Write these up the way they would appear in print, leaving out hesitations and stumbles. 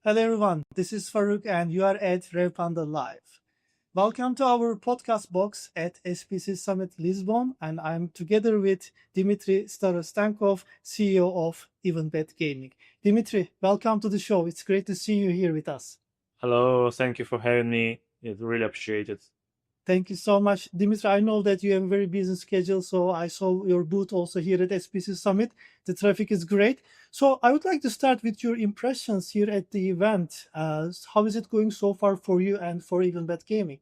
Hello everyone, this is Farooq and you are at Revpanda Live. Welcome to our podcast box at SPC Summit Lisbon and I'm together with Dmitry Starostenkov, CEO of EvenBet Gaming. Dmitry, welcome to the show. It's great to see you here with us. Hello, thank you for having me. It's really appreciated. Thank you so much. Dimitri, I know that you have a very busy schedule, so I saw your booth also here at SPC Summit. The traffic is great. So I would like to start with your impressions here at the event. How is it going so far for you and for EvenBet Gaming?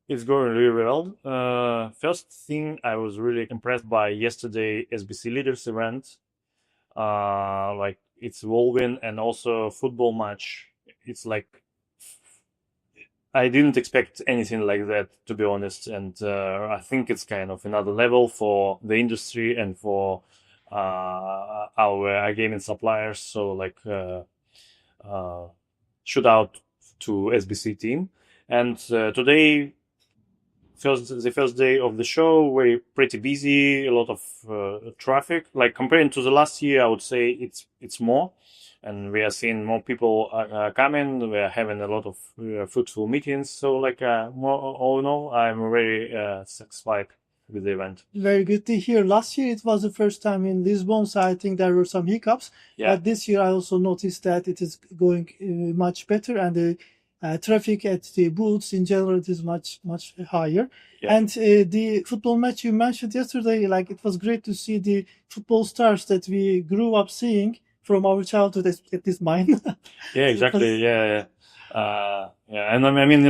It's going really well. First thing, I was really impressed by yesterday SBC Leaders event. Like it's evolving and also football match. It's like I didn't expect anything like that, to be honest. And I think it's kind of another level for the industry and for our gaming suppliers. So shout out to SBC team. And today, the first day of the show, we're pretty busy. A lot of traffic. Like comparing to the last year, I would say it's more, and we are seeing more people coming. We are having a lot of fruitful meetings. So more all in all, I'm very satisfied with the event. Very good to hear. Last year it was the first time in Lisbon, so I think there were some hiccups. Yeah. But this year I also noticed that it is going much better and the traffic at the booths in general it is much higher. Yeah. And the football match you mentioned yesterday, like it was great to see the football stars that we grew up seeing from our childhood, at least mine. Yeah, exactly. Yeah. And I mean,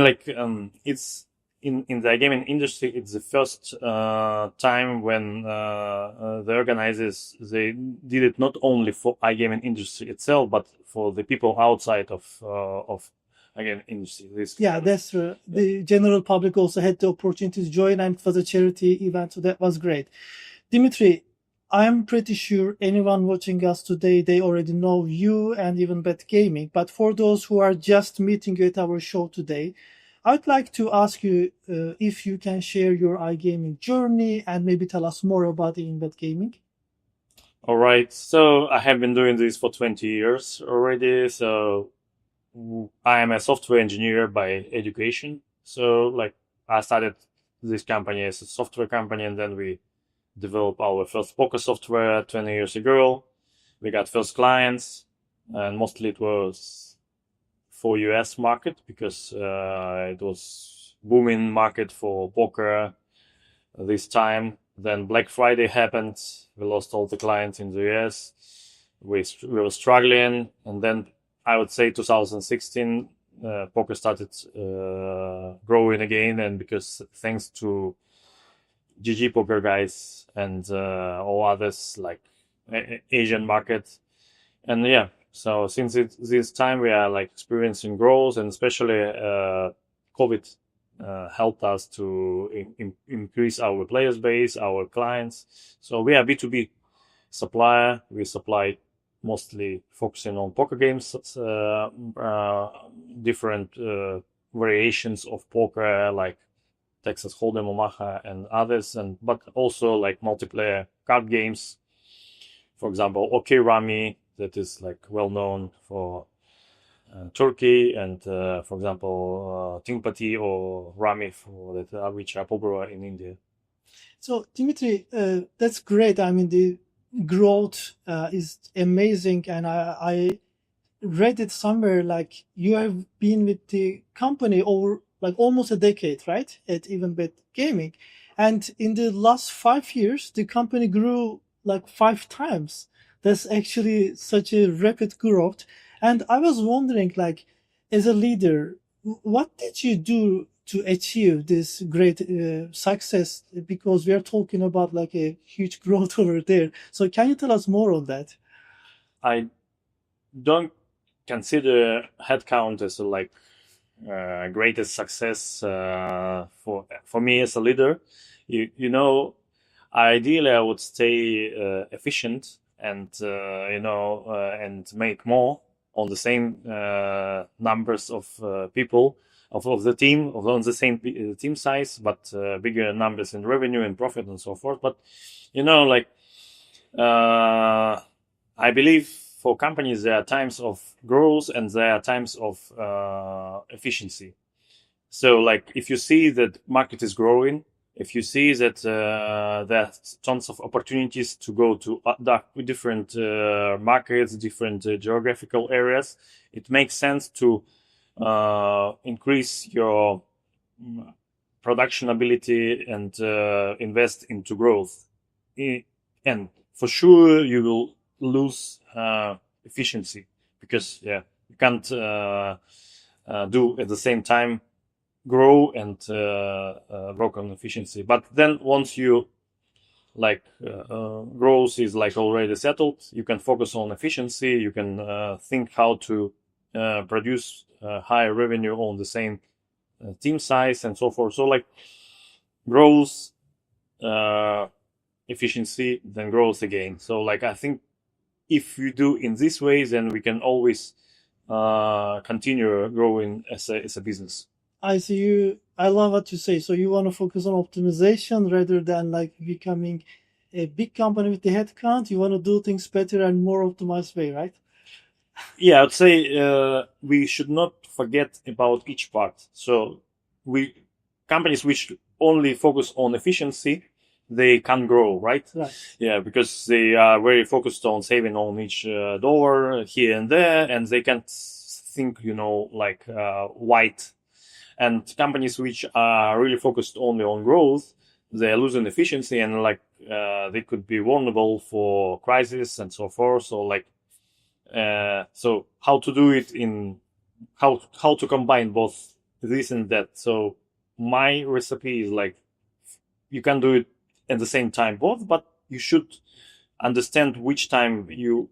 it's in the gaming industry. It's the first time when the organizers they did it not only for iGaming industry itself, but for the people outside of again industry. Yeah, that's true. The general public also had the opportunity to join, and it was a charity event, so that was great. Dimitri, I'm pretty sure anyone watching us today, they already know you and EvenBet Gaming. But for those who are just meeting you at our show today, I'd like to ask you if you can share your iGaming journey and maybe tell us more about EvenBet Gaming. All right. So I have been doing this for 20 years already. So I am a software engineer by education. So I started this company as a software company, and then we developed our first poker software 20 years ago. We got first clients, and mostly it was for US market because it was booming market for poker this time. Then Black Friday happened. We lost all the clients in the US. We were struggling, and then I would say 2016 poker started growing again, and because thanks to GG Poker guys and all others like Asian market, and yeah, so since this time we are experiencing growth, and especially COVID helped us to increase our players base, our clients. So we are B2B supplier. We supply mostly focusing on poker games, different variations of poker like Texas Hold'em, Omaha, and others, but also multiplayer card games. For example, OK Rummy, that is well known for Turkey, and for example, Tingpati or Rummy for that, which are popular in India. So Dimitri, that's great. I mean, the growth is amazing, and I read it somewhere like you have been with the company over almost a decade, right? At EvenBet Gaming. And in the last 5 years, the company grew 5 times. That's actually such a rapid growth. And I was wondering, as a leader, what did you do to achieve this great success? Because we are talking about a huge growth over there. So can you tell us more on that? I don't consider headcount as greatest success for me as a leader. Ideally I would stay efficient and and make more on the same numbers of people of the team on the same team size, but bigger numbers in revenue and profit and so forth. But I believe for companies, there are times of growth and there are times of efficiency. So, like, if you see that market is growing, if you see that there's tons of opportunities to go to different markets, different geographical areas, it makes sense to increase your production ability and invest into growth. And for sure, you will lose efficiency because you can't do at the same time grow and work on efficiency. But then once you growth is like already settled, you can focus on efficiency. You can think how to produce higher revenue on the same team size and so forth. So like growth, efficiency, then growth again. So like I think if you do in this way, then we can always continue growing as a business. I see you. I love what you say. So you want to focus on optimization rather than like becoming a big company with the headcount. You want to do things better and more optimized way, right? Yeah, I'd say we should not forget about each part. So companies which only focus on efficiency, they can't grow, right? Right. Yeah, because they are very focused on saving on each dollar here and there, and they can't think, wide. And companies which are really focused only on growth, they're losing efficiency and they could be vulnerable for crisis and so forth. So so how to do it how to combine both this and that. So my recipe is like you can do it at the same time both, but you should understand which time you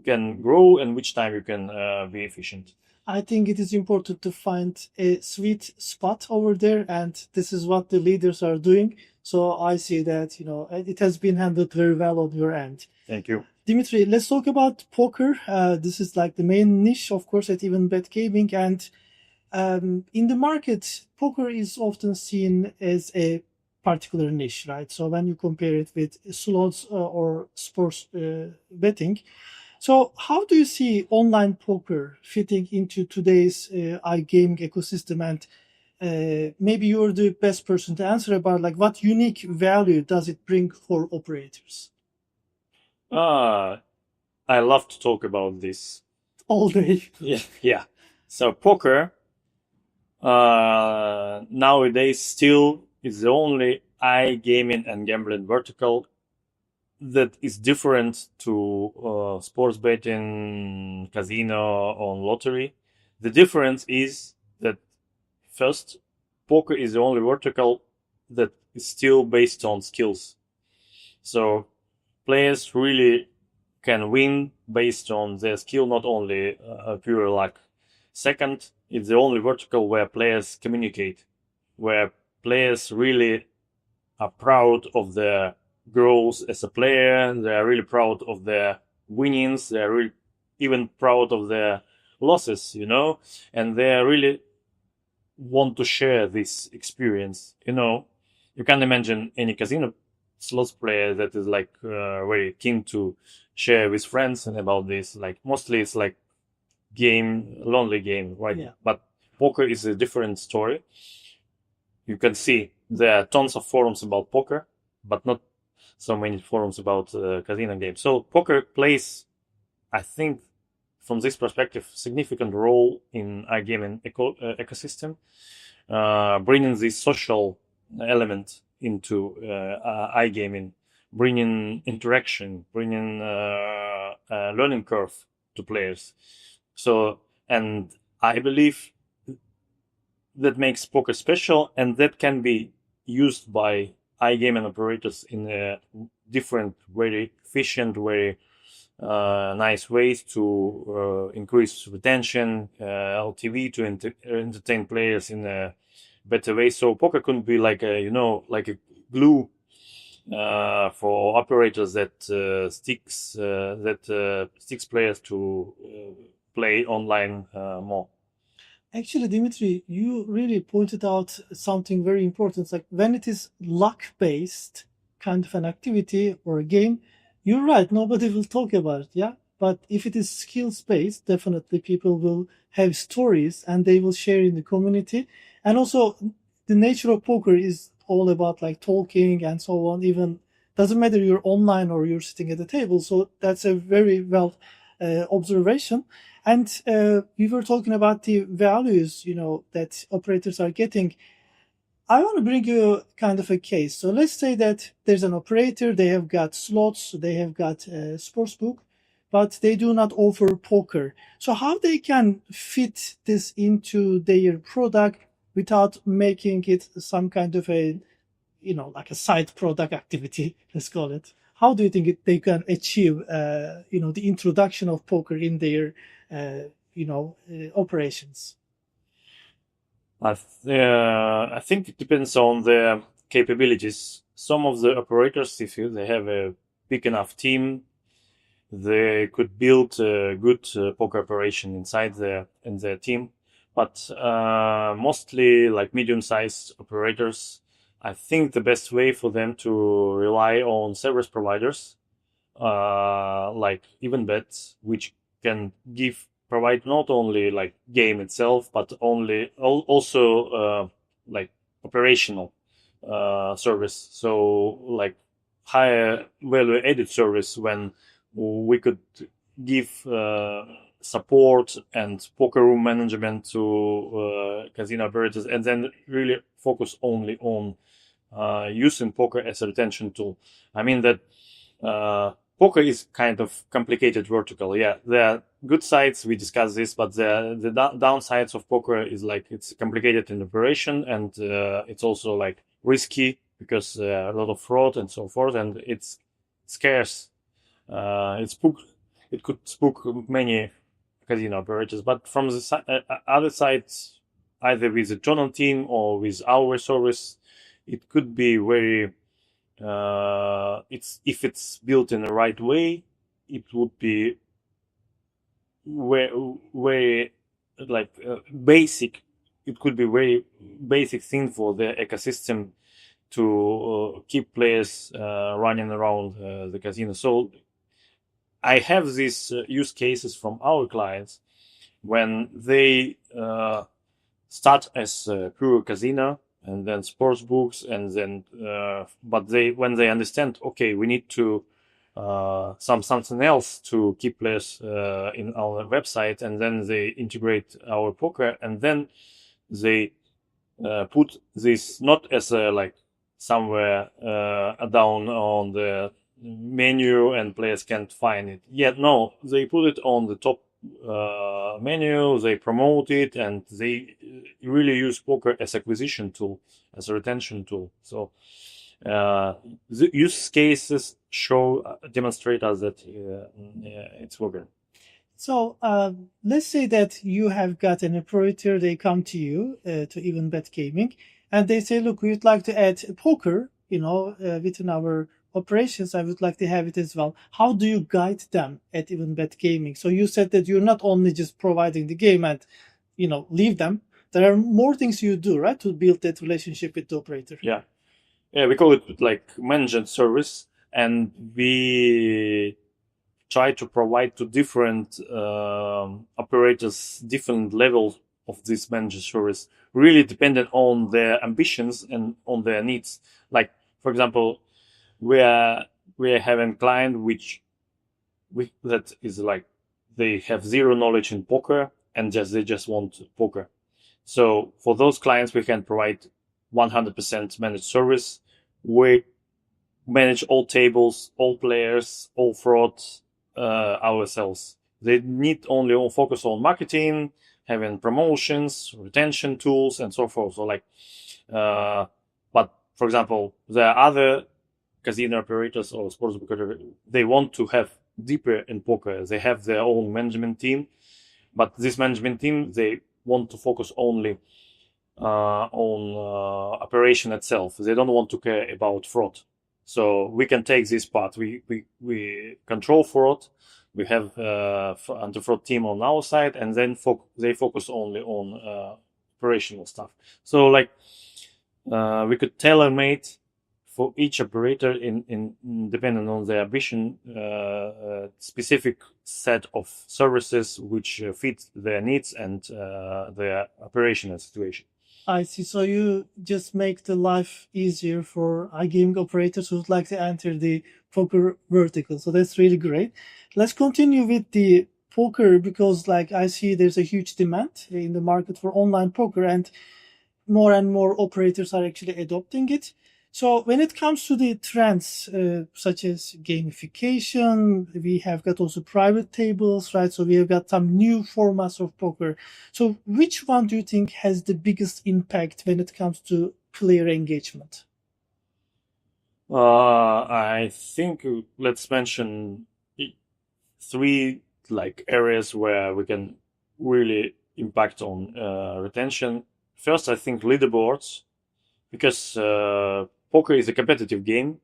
can grow and which time you can be efficient. I think it is important to find a sweet spot over there, and this is what the leaders are doing. So I see that it has been handled very well on your end. Thank you. Dmitry, let's talk about poker. This is like the main niche, of course, at EvenBet Gaming, and in the market, poker is often seen as a particular niche, right? So when you compare it with slots or sports betting, so how do you see online poker fitting into today's iGaming ecosystem? And maybe you're the best person to answer about like what unique value does it bring for operators? I love to talk about this all day. Yeah. So poker nowadays still is the only iGaming and gambling vertical that is different to sports betting, casino, or lottery. The difference is that first, poker is the only vertical that is still based on skills. So players really can win based on their skill, not only pure luck. Second, it's the only vertical where players communicate, where players really are proud of their growth as a player. They are really proud of their winnings. They are really even proud of their losses, and they really want to share this experience. You can't imagine any casino slots player that is very keen to share with friends and about this. Like mostly it's like lonely game, right? Yeah. But poker is a different story. You can see there are tons of forums about poker, but not so many forums about casino games. So poker plays, I think, from this perspective, significant role in iGaming ecosystem, bringing this social element into iGaming, bringing interaction, bringing a learning curve to players. So, and I believe that makes poker special, and that can be used by iGaming operators in a different, very efficient, very nice ways to increase retention, LTV, to entertain players in a better way. So poker could be like a glue for operators that sticks players to play online more. Actually, Dimitri, you really pointed out something very important. It's like when it is luck-based kind of an activity or a game, you're right. Nobody will talk about it. Yeah, But if it is skills based, definitely people will have stories and they will share in the community. And also, the nature of poker is all about like talking and so on. Even doesn't matter you're online or you're sitting at a table. So that's a very well observation. And we were talking about the values, that operators are getting. I want to bring you kind of a case. So let's say that there's an operator, they have got slots, they have got a sportsbook, but they do not offer poker. So how they can fit this into their product without making it some kind of a, like a side product activity, let's call it. How do you think they can achieve, the introduction of poker in their, operations? I think it depends on the capabilities. Some of the operators, if they have a big enough team, they could build a good poker operation inside their team. But mostly like medium-sized operators, I think the best way for them to rely on service providers like EvenBet, which can provide not only like game itself, but also like operational service. So like higher value added service when we could give support and poker room management to casino operators, and then really focus only on using poker as a retention tool. I mean that poker is kind of complicated vertical. Yeah, there are good sides, we discussed this, but the downsides of poker is like it's complicated in operation, and it's also like risky because a lot of fraud and so forth, and it's scarce. It could spook many casino operators. But from the other side, either with the journal team or with our service, it could be very. If it's built in the right way, it would be very like basic. It could be very basic thing for the ecosystem to keep players running around the casino. So I have these use cases from our clients when they start as pure casino and then sports books, and then but when they understand, okay, we need to something else to keep players in our website, and then they integrate our poker, and then they put this not as a like somewhere down on the menu and players can't find it yet. No, they put it on the top menu, they promote it, and they really use poker as acquisition tool, as a retention tool. So the use cases demonstrate us that it's working. So let's say that you have got an operator, they come to you, to EvenBet Gaming, and they say, look, we'd like to add poker, within our operations. I would like to have it as well. How do you guide them at EvenBet Gaming? So you said that you're not only just providing the game and, leave them. There are more things you do, right, to build that relationship with the operator. Yeah, we call it like managed service, and we try to provide to different operators different levels of this managed service, really dependent on their ambitions and on their needs. Like, for example, we are having client that is like they have zero knowledge in poker and they just want poker. So for those clients, we can provide 100% managed service. We manage all tables, all players, all fraud ourselves. They need only focus on marketing, having promotions, retention tools, and so forth. So like, but for example, there are other casino operators or sportsbook operators, they want to have deeper in poker. They have their own management team, but this management team, they want to focus only on operation itself. They don't want to care about fraud. So we can take this part. We control fraud. We have anti-fraud team on our side, and then they focus only on operational stuff. So like we could tailor-made for each operator in depending on their ambition, specific set of services which fit their needs and their operational situation. I see. So you just make the life easier for iGaming operators who would like to enter the poker vertical. So that's really great. Let's continue with the poker because like I see there's a huge demand in the market for online poker and more operators are actually adopting it. So when it comes to the trends such as gamification, we have got also private tables, right? So we have got some new formats of poker. So which one do you think has the biggest impact when it comes to player engagement? I think let's mention three like areas where we can really impact on retention. First, I think leaderboards, because poker is a competitive game.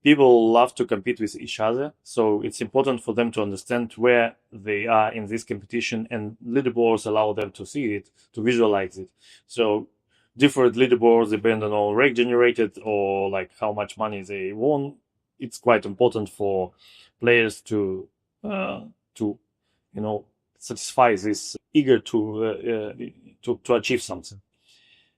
People love to compete with each other, so it's important for them to understand where they are in this competition, and leaderboards allow them to see it, to visualize it. So different leaderboards depending on rate generated or like how much money they won. It's quite important for players to satisfy this eager to achieve something.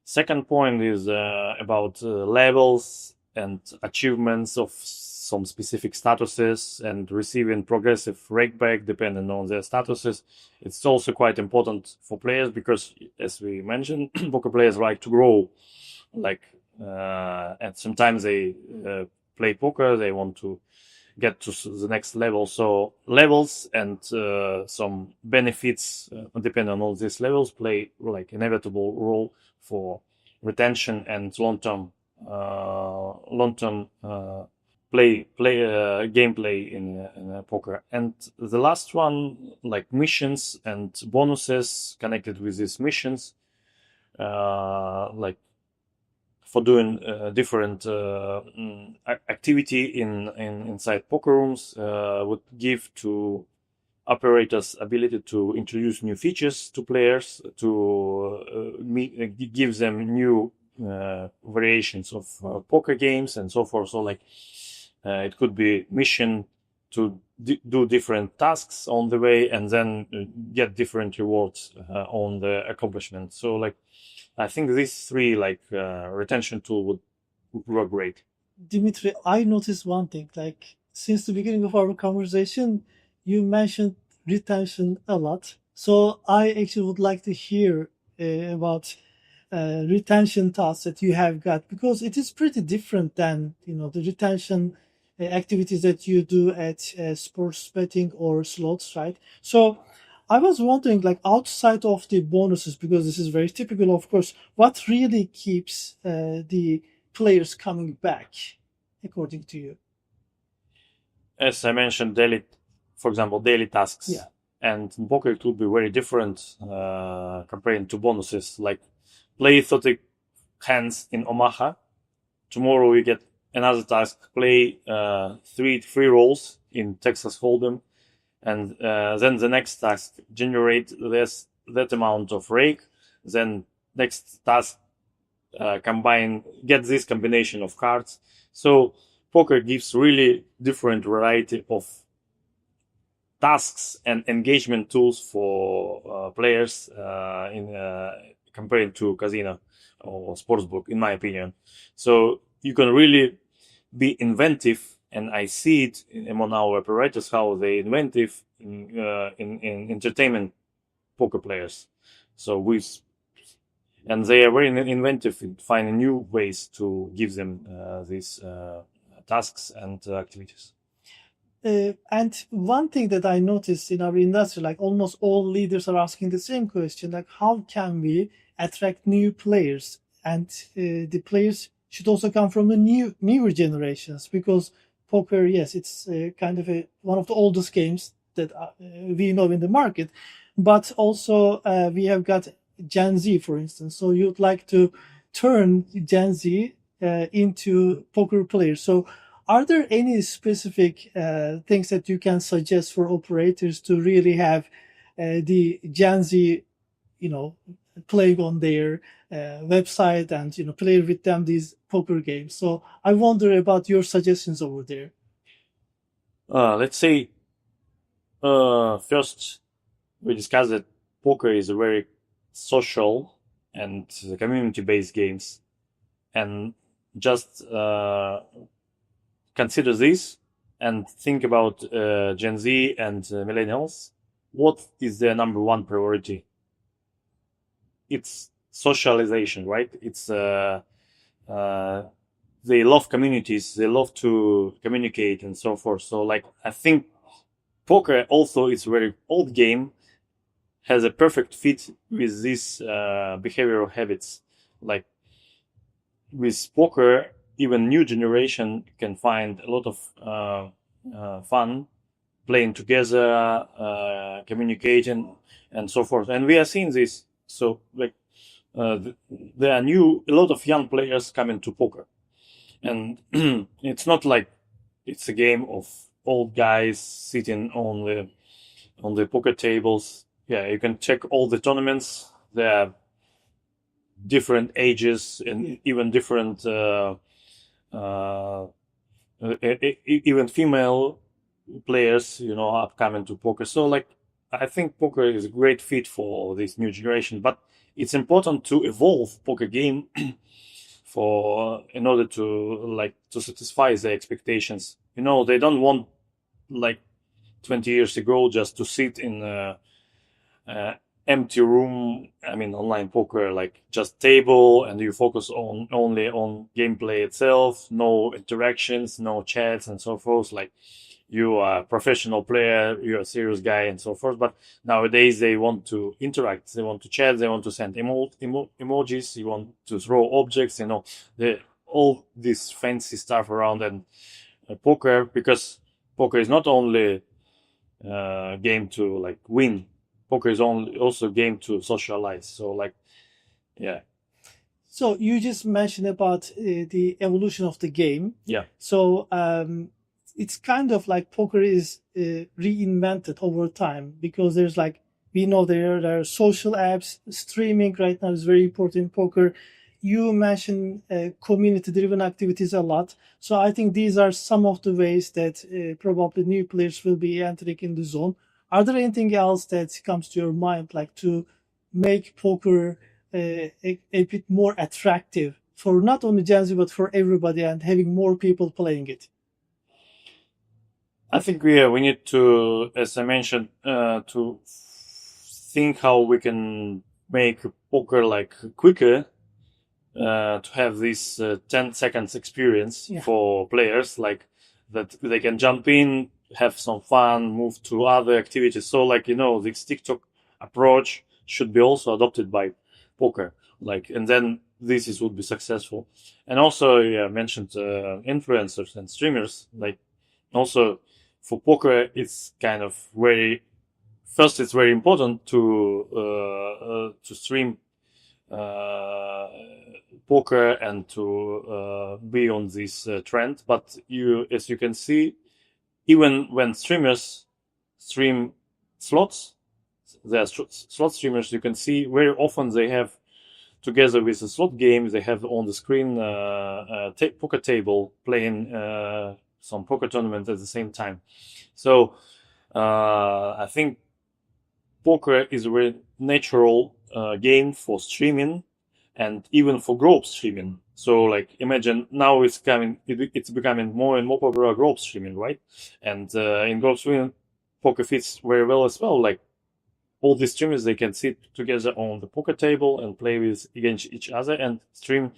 Second point is about levels and achievements of some specific statuses and receiving progressive rakeback depending on their statuses. It's also quite important for players because, as we mentioned, poker players like to grow. And sometimes they play poker, they want to get to the next level. So levels and some benefits depending on all these levels play like inevitable role for retention and long-term gameplay in poker. And the last one, like missions and bonuses connected with these missions, like for doing different activity inside poker rooms, would give to operators ability to introduce new features to players, to give them new variations of poker games and so forth. So like it could be mission to do different tasks on the way and then get different rewards on the accomplishment. So like I think these three like retention tool would work great. Dimitri, I noticed one thing. Like since the beginning of our conversation, you mentioned retention a lot. So I actually would like to hear about retention tasks that you have got because it is pretty different than the retention activities that you do at sports betting or slots, right? So I was wondering, like outside of the bonuses, because this is very typical, of course, what really keeps the players coming back, according to you? As I mentioned, for example, daily tasks. Yeah. And in poker, it would be very different compared to bonuses. Like play 30 hands in Omaha. Tomorrow you get another task. Play three rolls in Texas Hold'em. And then the next task, generate that amount of rake. Then next task, get this combination of cards. So poker gives really different variety of tasks and engagement tools for players compared to casino or sportsbook, in my opinion. So you can really be inventive, and I see it among our operators how they inventive in entertainment poker players. And they are very inventive in finding new ways to give them these tasks and activities. And one thing that I noticed in our industry, like almost all leaders are asking the same question, like how can we attract new players? And the players should also come from the newer generations because poker, yes, it's kind of one of the oldest games that we know in the market, but also we have got Gen Z, for instance. So you'd like to turn Gen Z into poker players. So are there any specific things that you can suggest for operators to really have the Gen Z, playing on their website and play with them these poker games. So I wonder about your suggestions over there. Let's say first we discussed that poker is a very social and community-based games, and just consider this and think about Gen Z and millennials. What is their number one priority? It's socialization, right? It's they love communities, they love to communicate and so forth. So like I think poker also is a very old game, has a perfect fit with these behavioral habits. Like with poker, even new generation can find a lot of fun playing together, communicating, and so forth. And we are seeing this. So like there are a lot of young players coming to poker, and it's not like it's a game of old guys sitting on the poker tables. Yeah, you can check all the tournaments. There are different ages and even different, even female players, are coming to poker. So like, I think poker is a great fit for this new generation, but it's important to evolve poker game in order to satisfy their expectations. They don't want like 20 years ago just to sit in empty room. I mean, online poker, like just table, and you focus only on gameplay itself, no interactions, no chats, and so forth. Like you are a professional player, you're a serious guy, and so forth. But nowadays they want to interact, they want to chat, they want to send emojis, you want to throw objects, all this fancy stuff around and poker, because poker is not only game to like win. Poker is also a game to socialize. So like, yeah. So you just mentioned about the evolution of the game. Yeah. So it's kind of like poker is reinvented over time, because there's like, we know there are social apps, streaming right now is very important in poker. You mentioned community-driven activities a lot. So I think these are some of the ways that probably new players will be entering in the zone. Are there anything else that comes to your mind, like to make poker a bit more attractive for not only Gen Z, but for everybody, and having more people playing it? I think we need to, as I mentioned, to think how we can make poker like quicker, to have this 10 seconds experience for players, like that they can jump in, have some fun, move to other activities. So like, this TikTok approach should be also adopted by poker, like, and then this would be successful. And also, I mentioned influencers and streamers. Like, also for poker, it's kind of it's very important to stream poker and to be on this trend. But as you can see, even when streamers stream slots, there are slot streamers, you can see very often they have, together with the slot game, they have on the screen poker table playing some poker tournament at the same time. So I think poker is a very natural game for streaming and even for group streaming. So like, imagine now it's becoming more and more popular group streaming, right? And in group streaming, poker fits very well as well. Like all these streamers, they can sit together on the poker table and play against each other and stream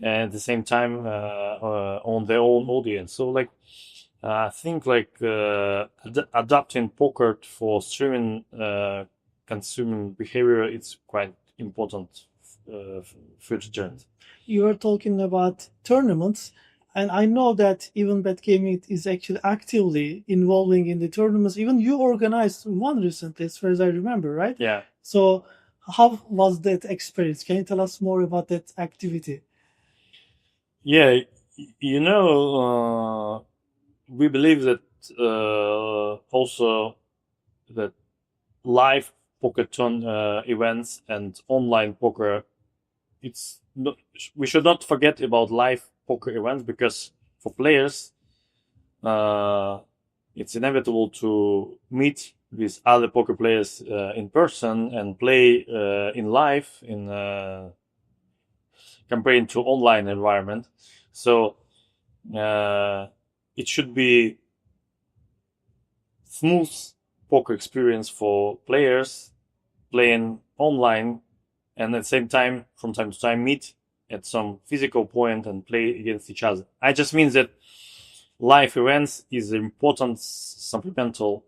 at the same time on their own audience. So like, I think like adapting poker for streaming consuming behavior, it's quite important future trend. You are talking about tournaments, and I know that EvenBet Gaming is actually actively involving in the tournaments. Even you organized one recently, as far as I remember, right? Yeah. So how was that experience? Can you tell us more about that activity? Yeah, we believe that also that live poker events and online poker it's not, we should not forget about live poker events, because for players, it's inevitable to meet with other poker players in person and play in live in compared to online environment. So it should be smooth poker experience for players playing online, and at the same time, from time to time, meet at some physical point and play against each other. I just mean that live events is an important supplemental,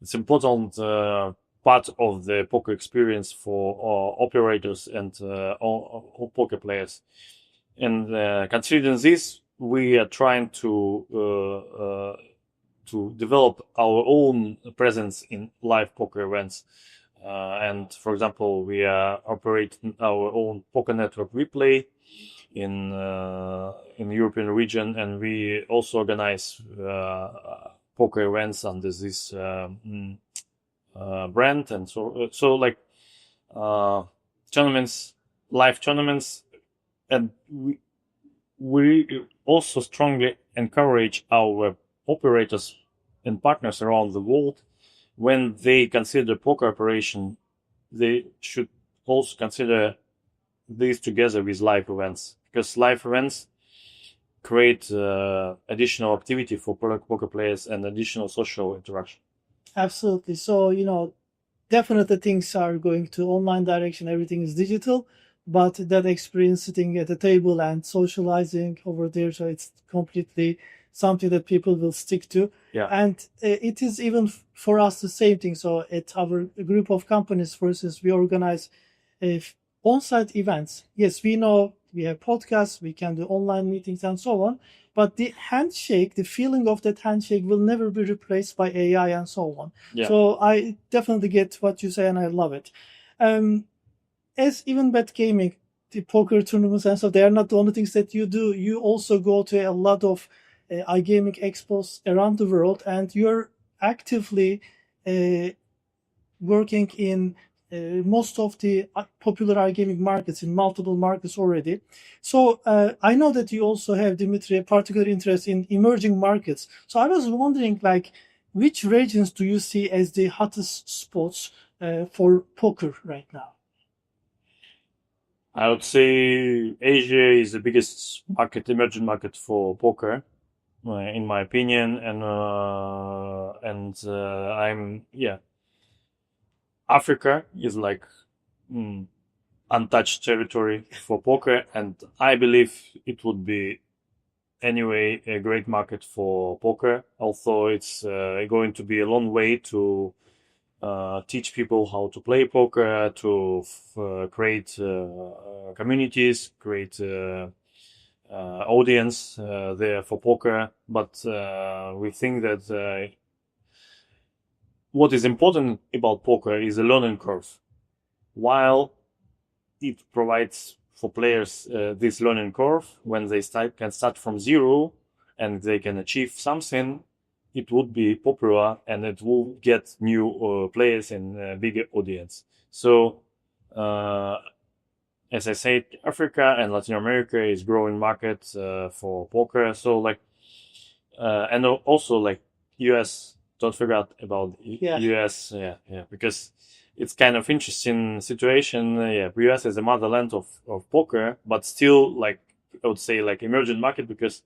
it's important part of the poker experience for operators and all poker players. And considering this, we are trying to develop our own presence in live poker events. And for example, we are operating our own poker network Replay in European region, and we also organize poker events under this brand, and so like tournaments, live tournaments, and we also strongly encourage our operators and partners around the world, when they consider poker operation, they should also consider this together with live events, because live events create additional activity for poker players and additional social interaction. Absolutely. So, definitely things are going to online direction. Everything is digital, but that experience sitting at a table and socializing over there, so it's completely something that people will stick to. Yeah. And it is even for us the same thing. So at our group of companies, for instance, we organize on-site events. Yes, we know we have podcasts, we can do online meetings and so on, but the handshake, the feeling of that handshake will never be replaced by AI and so on. Yeah. So I definitely get what you say, and I love it. As EvenBet Gaming, the poker tournaments and so, they are not the only things that you do. You also go to a lot of iGaming expos around the world, and you're actively working in most of the popular iGaming markets, in multiple markets already. So I know that you also have, Dmitry, a particular interest in emerging markets. So I was wondering, like, which regions do you see as the hottest spots for poker right now? I would say Asia is the biggest market, emerging market for poker, in my opinion, and Africa is like untouched territory for poker, and I believe it would be anyway a great market for poker. Although it's going to be a long way to teach people how to play poker, to create communities, create audience there for poker. But we think that what is important about poker is the learning curve. While it provides for players this learning curve, when they can start from zero and they can achieve something, it would be popular and it will get new players and bigger audience. So, as I said, Africa and Latin America is growing market for poker. So and also like US, don't forget about US, because it's kind of interesting situation. US is the motherland of poker, but still, like, I would say, like, emerging market, because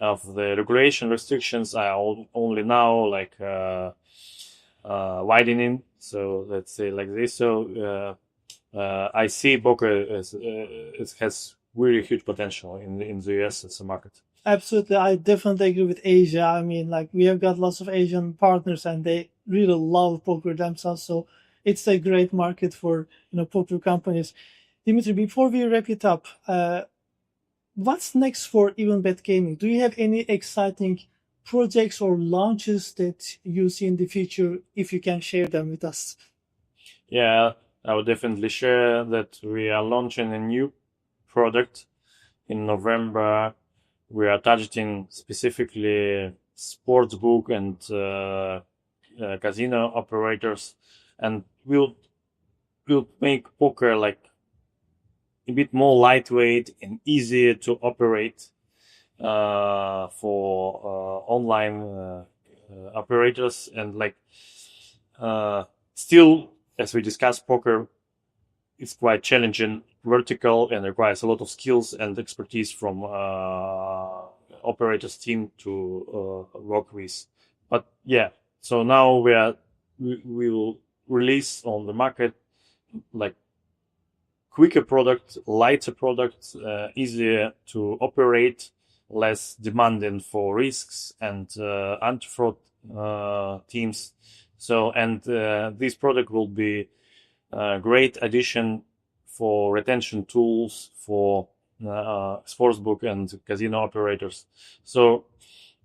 of the regulation restrictions are only now like widening. So let's say like this. So I see poker as it has really huge potential in the US as a market. Absolutely, I definitely agree with Asia. I mean, like, we have got lots of Asian partners, and they really love poker themselves. So it's a great market for poker companies. Dmitry, before we wrap it up, what's next for EvenBet Gaming? Do you have any exciting projects or launches that you see in the future? If you can share them with us. Yeah, I would definitely share that we are launching a new product in November. We are targeting specifically sportsbook and casino operators, and we'll will make poker like a bit more lightweight and easier to operate for online operators. And like still, as we discussed, poker is quite challenging vertical and requires a lot of skills and expertise from operators team to work with. But yeah, so now we will release on the market like quicker product, lighter product, easier to operate, less demanding for risks and anti-fraud teams. So, and this product will be a great addition for retention tools for sportsbook and casino operators. So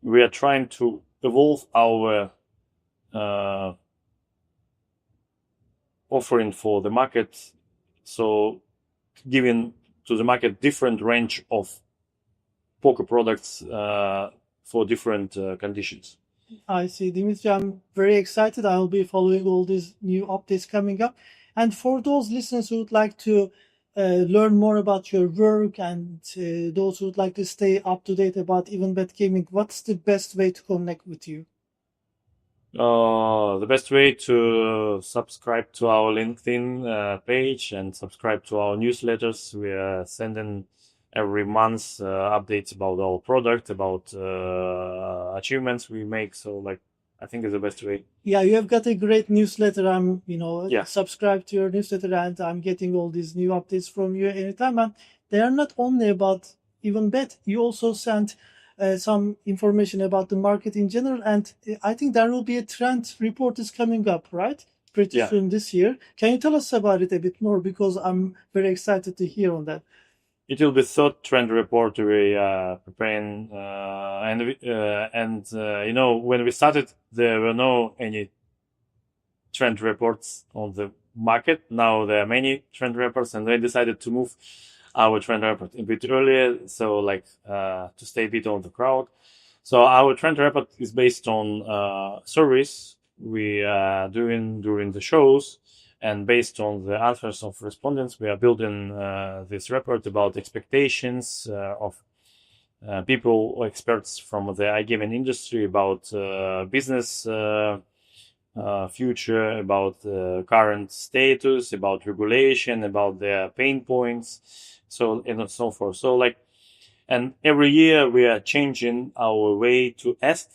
we are trying to evolve our offering for the market, so giving to the market different range of poker products for different conditions. I see, Dimitri. I'm very excited. I will be following all these new updates coming up. And for those listeners who would like to learn more about your work and those who would like to stay up to date about EvenBet Gaming, what's the best way to connect with you? The best way to subscribe to our LinkedIn page and subscribe to our newsletters. We are sending every month updates about our product, about achievements we make. So like, I think it's the best way. Yeah, you have got a great newsletter. I'm, Yeah. subscribed to your newsletter and I'm getting all these new updates from you anytime. And they are not only about EvenBet. You also sent some information about the market in general. And I think there will be a trend report is coming up, right? Pretty Yeah. soon this year. Can you tell us about it a bit more? Because I'm very excited to hear on that. It will be third trend report we preparing, when we started, there were no any trend reports on the market. Now there are many trend reports, and we decided to move our trend report a bit earlier, so like to stay a bit on the crowd. So our trend report is based on surveys we are doing during the shows. And based on the answers of respondents, we are building this report about expectations of people or experts from the iGaming industry about business future, about current status, about regulation, about their pain points, so and so forth. So like, and every year we are changing our way to ask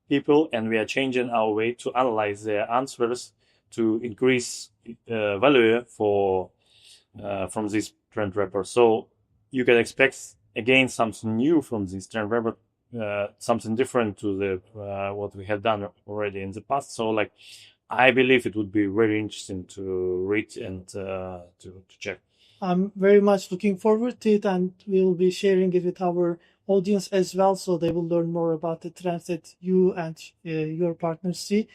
people, and we are changing our way to analyze their answers to increase value for from this trend report. So you can expect again something new from this trend report, something different to the what we have done already in the past. So like, I believe it would be very interesting to read and to check. I'm very much looking forward to it, and we'll be sharing it with our audience as well, so they will learn more about the trends that you and your partners see.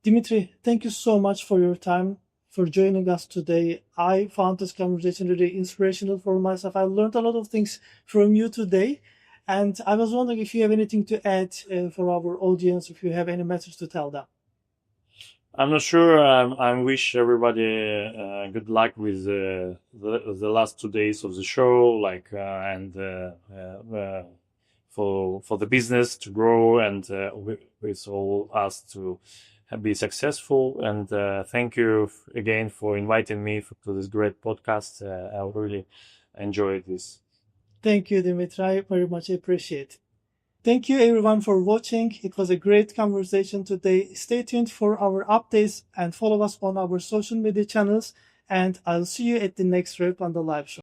Dmitry, thank you so much for your time, for joining us today. I found this conversation really inspirational for myself. I learned a lot of things from you today, and I was wondering if you have anything to add for our audience, if you have any message to tell them. I'm not sure. I wish everybody good luck with the last 2 days of the show, like and for the business to grow and with all us to be successful. And thank you again for inviting me to this great podcast. I really enjoyed this. Thank you, Dimitri. I very much appreciate it. Thank you everyone for watching. It was a great conversation today. Stay tuned for our updates and follow us on our social media channels. And I'll see you at the next Revpanda live show.